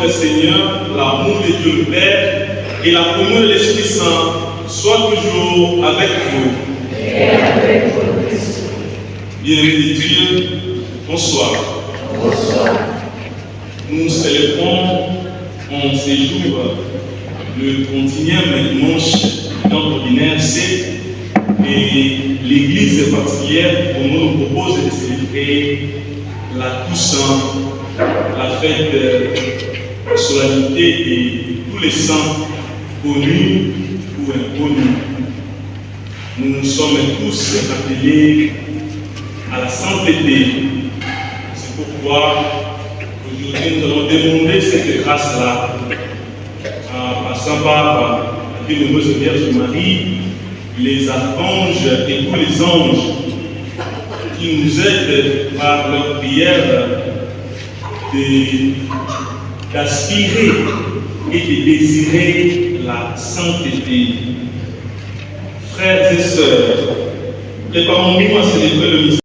notre Seigneur, l'amour de Dieu le Père et la communion de l'Esprit Saint soient toujours avec vous. Et avec votre esprit. Bien-aimés de Dieu, bonsoir. Bonsoir. Nous célébrons en ces jours le 31e dimanche du temps ordinaire C et l'Église particulière pour nous propose de célébrer la Toussaint, la fête de solennité de tous les saints connus ou inconnus. Nous sommes tous appelés à la sainteté. C'est pourquoi aujourd'hui nous allons demander cette grâce-là à Saint Barbe, à la bienheureuse Vierge Marie, les archanges et tous les anges qui nous aident par leur prière d'aspirer et de désirer la sainteté. Frères et sœurs, préparons-nous à célébrer le mystère.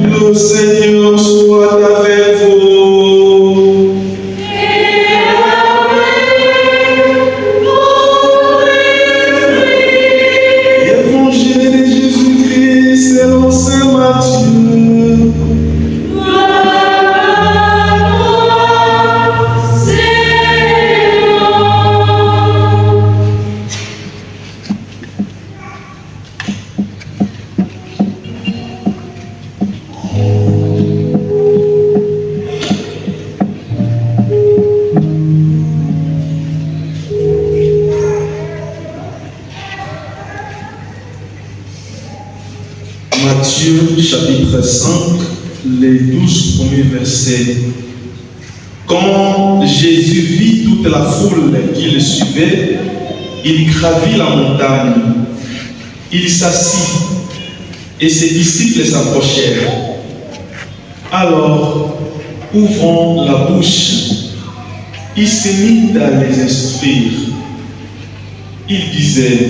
Le Seigneur soit avec vous. Et avec votre esprit. Évangile de Jésus-Christ selon saint Matthieu. Gloire à toi, Seigneur. Matthieu chapitre 5, les 12 premiers versets. Quand Jésus vit toute la foule qui le suivait, il gravit la montagne. Il s'assit et ses disciples s'approchèrent. Alors, ouvrant la bouche, il se mit à les instruire. Il disait: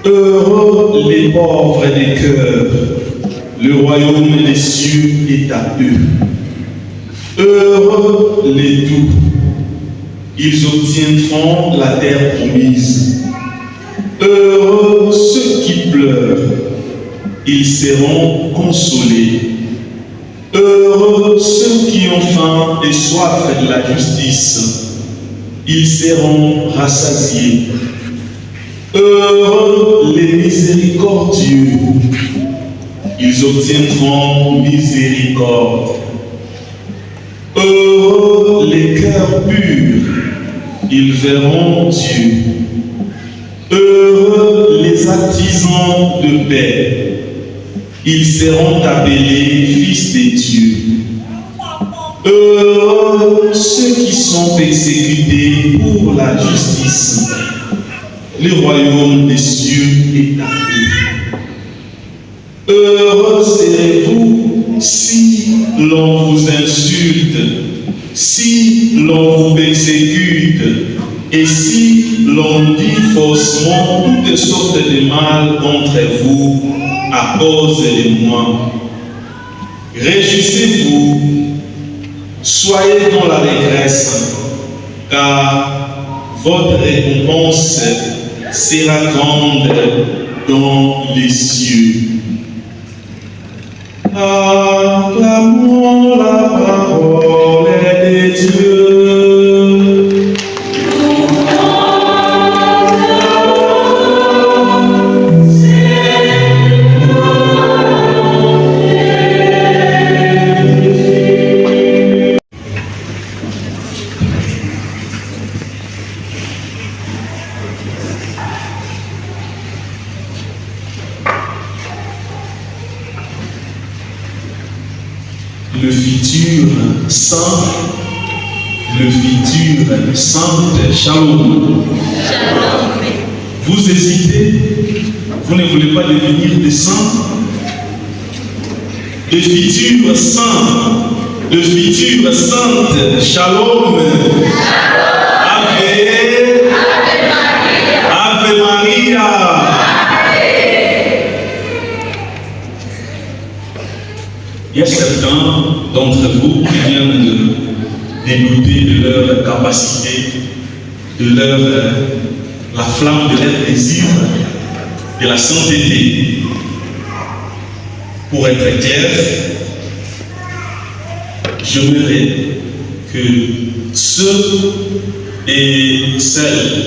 heureux les pauvres de cœur, le royaume des cieux est à eux. Heureux les doux, ils obtiendront la terre promise. Heureux ceux qui pleurent, ils seront consolés. Heureux ceux qui ont faim et soif de la justice, ils seront rassasiés. Heureux les miséricordieux, ils obtiendront miséricorde. Heureux les cœurs purs, ils verront Dieu. Heureux les artisans de paix, ils seront appelés fils de Dieu. Heureux ceux qui sont persécutés pour la justice, le royaume des cieux est à eux. Heureux serez-vous si l'on vous insulte, si l'on vous persécute, et si l'on dit faussement toutes sortes de mal contre vous à cause de moi. Réjouissez-vous, soyez dans la allégresse, car votre récompense sera grande dans les cieux. Acclamons la parole de Dieu. Le futur saint, Shalom. Shalom. Vous hésitez, vous ne voulez pas devenir des saints. Le futur saint, le futur sainte, Shalom. Ave, Ave Maria. Il y a certains d'entre vous qui viennent de débuter de leur capacité, de la flamme de leur désir, de la sainteté. Pour être clair, j'aimerais que ceux et celles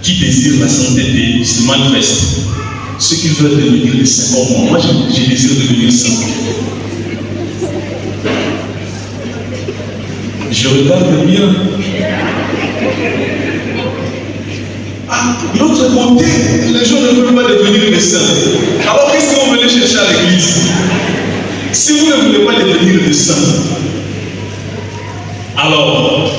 qui désirent la sainteté se manifestent. Ceux qui veulent devenir des saints comme moi, j'ai désir de devenir saint. Je regarde bien. De l'autre côté, les gens ne veulent pas devenir des saints. Alors qu'est-ce que vous venez chercher à l'église? Si vous ne voulez pas devenir des saints, alors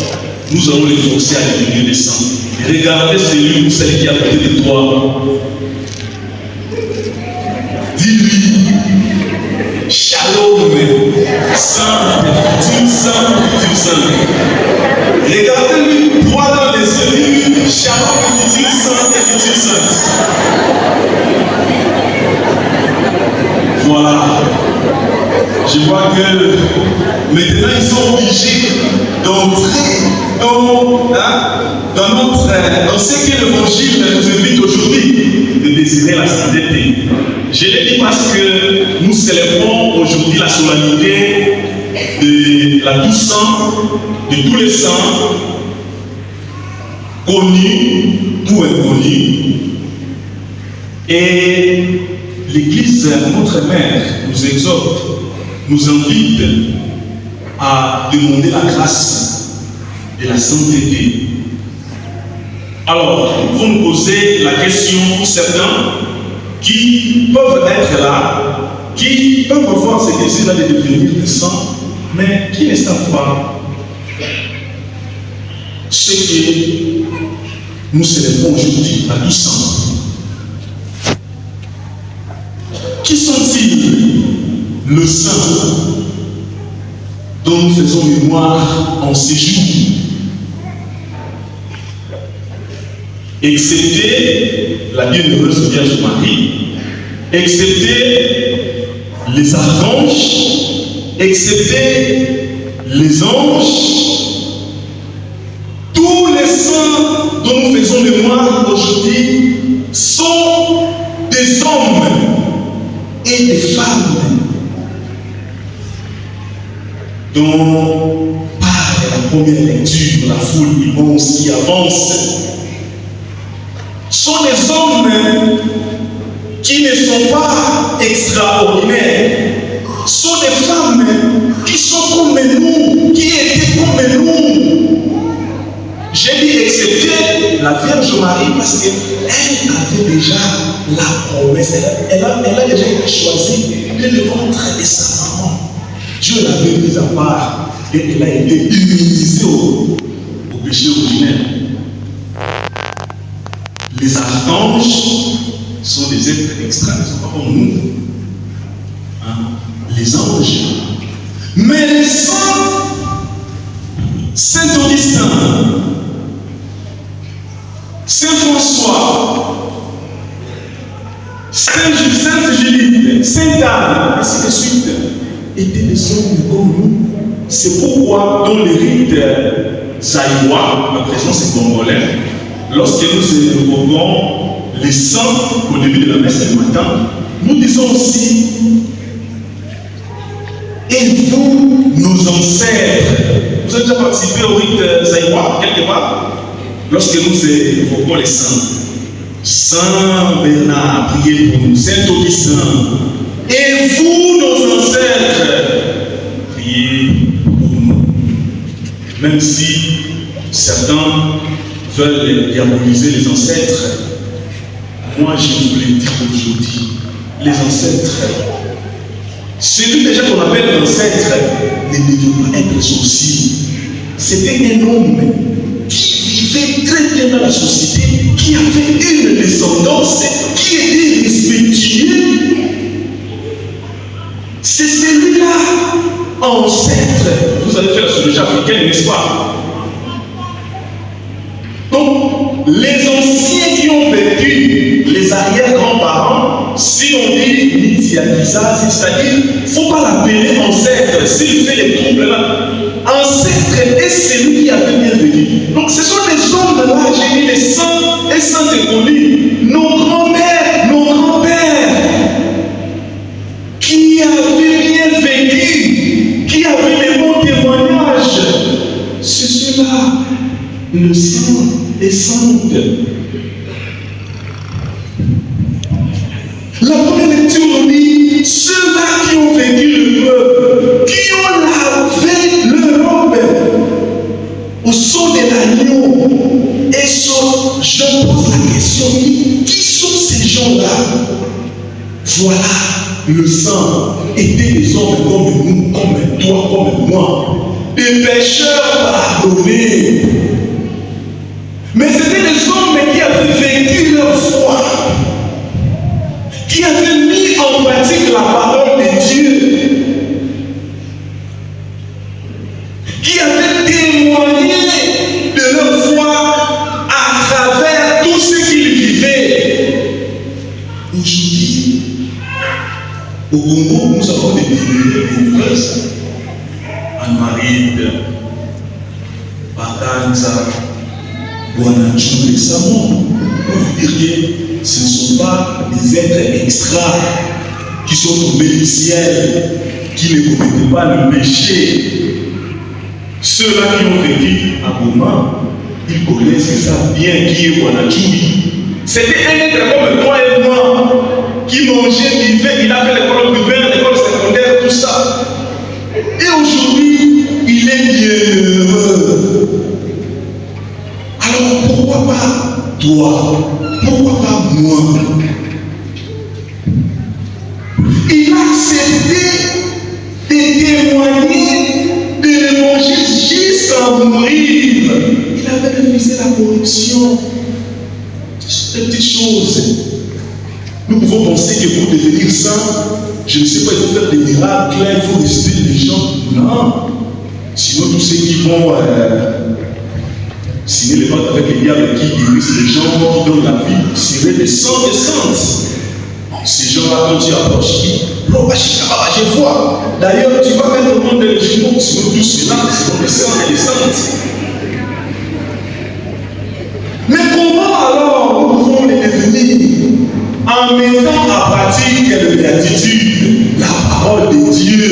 nous allons les forcer à devenir des saints. Regardez celui ou celle qui est à côté de toi. Dis-lui, shalom, saint, futur saint, futur saint. Regardez-lui droit dans les yeux, dis-lui, shalom, futur saint et futur saint. Voilà. Je vois que maintenant ils sont obligés d'entrer dans ce que l'évangile nous invite aujourd'hui, de désirer la sainteté. Je l'ai dit parce que nous célébrons aujourd'hui la solennité de la Toussaint, de tous les saints, connus ou inconnus. Et l'Église, notre mère, nous exhorte, nous invite à demander la grâce de la sainteté. Alors, vous me posez la question, certains qui peuvent être là, qui peuvent voir ce désir de devenir des saints, mais qui ne savent pas ce que nous célébrons aujourd'hui à Toussaint. Qui sont-ils, le saint dont nous faisons mémoire en ces jours? Excepté la bienheureuse Vierge Marie, excepté les archanges, excepté les anges, tous les saints dont nous faisons mémoire aujourd'hui sont des hommes et des femmes dont par la première lecture, la foule immense qui avance, sont des hommes qui ne sont pas extraordinaires, sont des femmes qui sont comme nous, qui étaient comme nous. J'ai dit excepté la Vierge Marie parce qu'elle avait déjà la promesse, elle a déjà été choisie dès le ventre de sa maman. Dieu l'avait mise à part et elle a été immunisée au péché originel. Les archanges sont des êtres extra, ils ne sont pas comme nous. Les anges. Mais les saints, Saint Augustin, Saint François, Sainte Judith, Sainte Anne, ainsi de suite, étaient des hommes comme nous. C'est pourquoi dans les rites zaïrois, à présent c'est congolais, lorsque nous évoquons les saints au début de la messe du matin, nous disons aussi, et vous, nos ancêtres, vous avez déjà participé au rite zaïrois quelque part? Lorsque nous évoquons les saints, Saint Bernard, priez pour nous, Saint Augustin, et vous, nos ancêtres, priez pour nous. Même si certains veulent diaboliser les ancêtres, moi je vous l'ai dit aujourd'hui, les ancêtres, celui déjà qu'on appelle ancêtre ne devait pas être sorcier. C'était un homme qui vivait très bien dans la société, qui avait une descendance, qui était respectueux. C'est celui-là, ancêtre. Vous allez faire sur le jeu africain, n'est-ce pas? Donc, les anciens qui ont vécu, les arrière-grands-parents, si on dit il y a Kizazi, c'est-à-dire, il ne faut pas l'appeler ancêtre. S'il fait les troubles là, ancêtre est celui qui avait bien vécu. Donc ce sont les hommes de là, j'ai dit les saints et saintes écoliers, nos grands-mères, nos grands-pères, qui avaient bien vécu, qui avaient les bons témoignages. C'est cela, le saint et sainte. La première lecture nous dit, ceux-là qui ont vécu le peuple, qui ont lavé leur robe au sang de l'agneau, et je pose la question, qui sont ces gens-là? Voilà, le sang était des hommes comme nous, comme toi, comme moi, des pécheurs pardonnés. Mais c'était des hommes qui avaient vécu leur foi, qui avaient mis en pratique la parole de Dieu, qui avaient témoigné de leur foi à travers tout ce qu'ils vivaient. Aujourd'hui, au Congo, nous avons des bénévoles, Anne-Marie, Bakanza, Guanachou et Samon, pour vous dire que ce ne sont pas des êtres extra qui sont tombés du ciel, qui ne commettaient pas le péché. Ceux-là qui ont vécu à Goma, ils connaissent et savent bien qui est Guanachou. C'était un être comme toi et moi, qui mangeait, vivait, il a fait l'école primaire, l'école secondaire, tout ça. Et aujourd'hui, il est bienheureux. Alors pourquoi pas toi? Pourquoi pas moi? Il a accepté de témoigner de l'évangile jusqu'à mourir. Il avait refusé la corruption. C'est des petites choses. Nous pouvons penser que pour devenir saint, je ne sais pas, il faut faire des miracles, il faut ressusciter les gens. Non. Sinon, tous ceux qui vont signer les pactes avec les diables qui guérissent les gens, qui donnent la vie, seraient des saints et saintes. Ces gens-là, quand tu approches, je vois. D'ailleurs, tu vas mettre au monde des jumeaux, sinon tous ceux-là, sont des saints et des saintes. Mais comment alors nous pouvons les devenir? En mettant en pratique la béatitude, la parole de Dieu.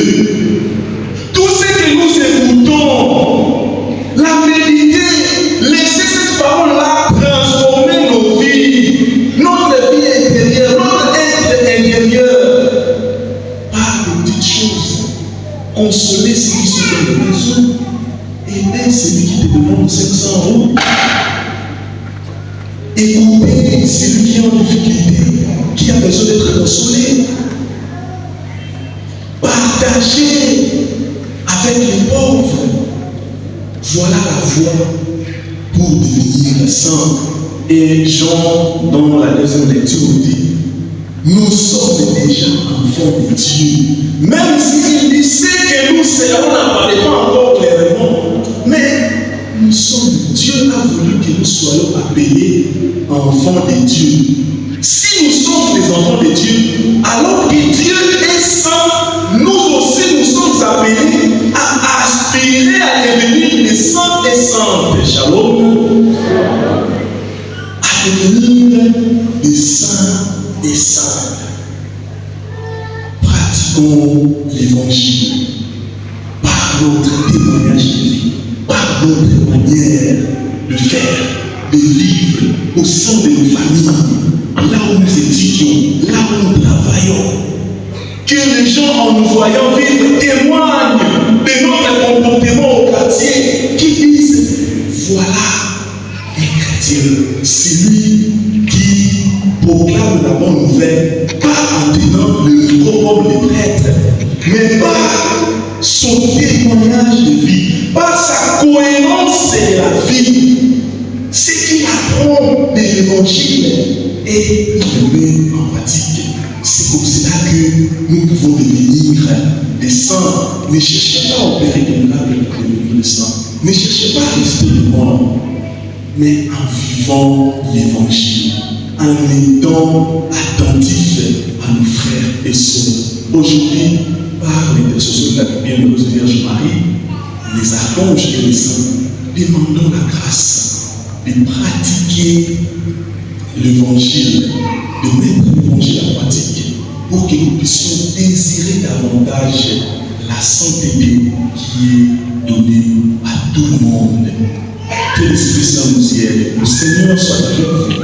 Tout ce que nous écoutons, la méditer, laisser cette parole-là transformer nos vies, notre vie intérieure, notre être intérieur, par des petites choses. Consoler ceux qui sont dans la maison, aider celui qui te demande 500 euros, écouter celui qui est en difficulté, qui a besoin d'être consolé, partager avec les pauvres. Voilà la voie pour devenir saint. Et Jean, dans la deuxième lecture, dit, nous sommes déjà enfants de Dieu. Même s'il dit ce que nous serons, on n'en parlait pas encore clairement, mais nous sommes, Dieu a voulu que nous soyons appelés enfants de Dieu. Si nous sommes les enfants de Dieu, alors que Dieu est saint, nous aussi nous sommes appelés à aspirer à devenir des saints et saintes. Shalom. À devenir des saints et saintes. Pratiquons l'évangile par notre témoignage de vie, par notre manière de faire, de vivre au sein de nos familles, là où nous étudions, là où nous travaillons. Que les gens, en nous voyant vivre, témoignent de notre comportement au quartier, qui disent, voilà un chrétien, c'est lui qui proclame la bonne nouvelle, pas en tenant le micro comme les prêtres, mais par son témoignage de vie, par sa cohérence de la vie, ce qu'il apprend de l'évangile et le met en pratique. C'est comme cela que nous pouvons devenir des saints. Ne cherchez pas à opérer des miracles pour devenir des saints. Ne cherchez pas à rester loin, mais en vivant l'évangile, en étant attentifs à nos frères et sœurs. Aujourd'hui, par l'intercession de la bienheureuse Vierge Marie, les archanges et les saints, demandons la grâce de pratiquer l'évangile, de mettre l'évangile en pratique pour que nous puissions désirer davantage la sainteté qui est donnée à tout le monde. Que l'Esprit Saint nous y aide. Le Seigneur soit avec vous.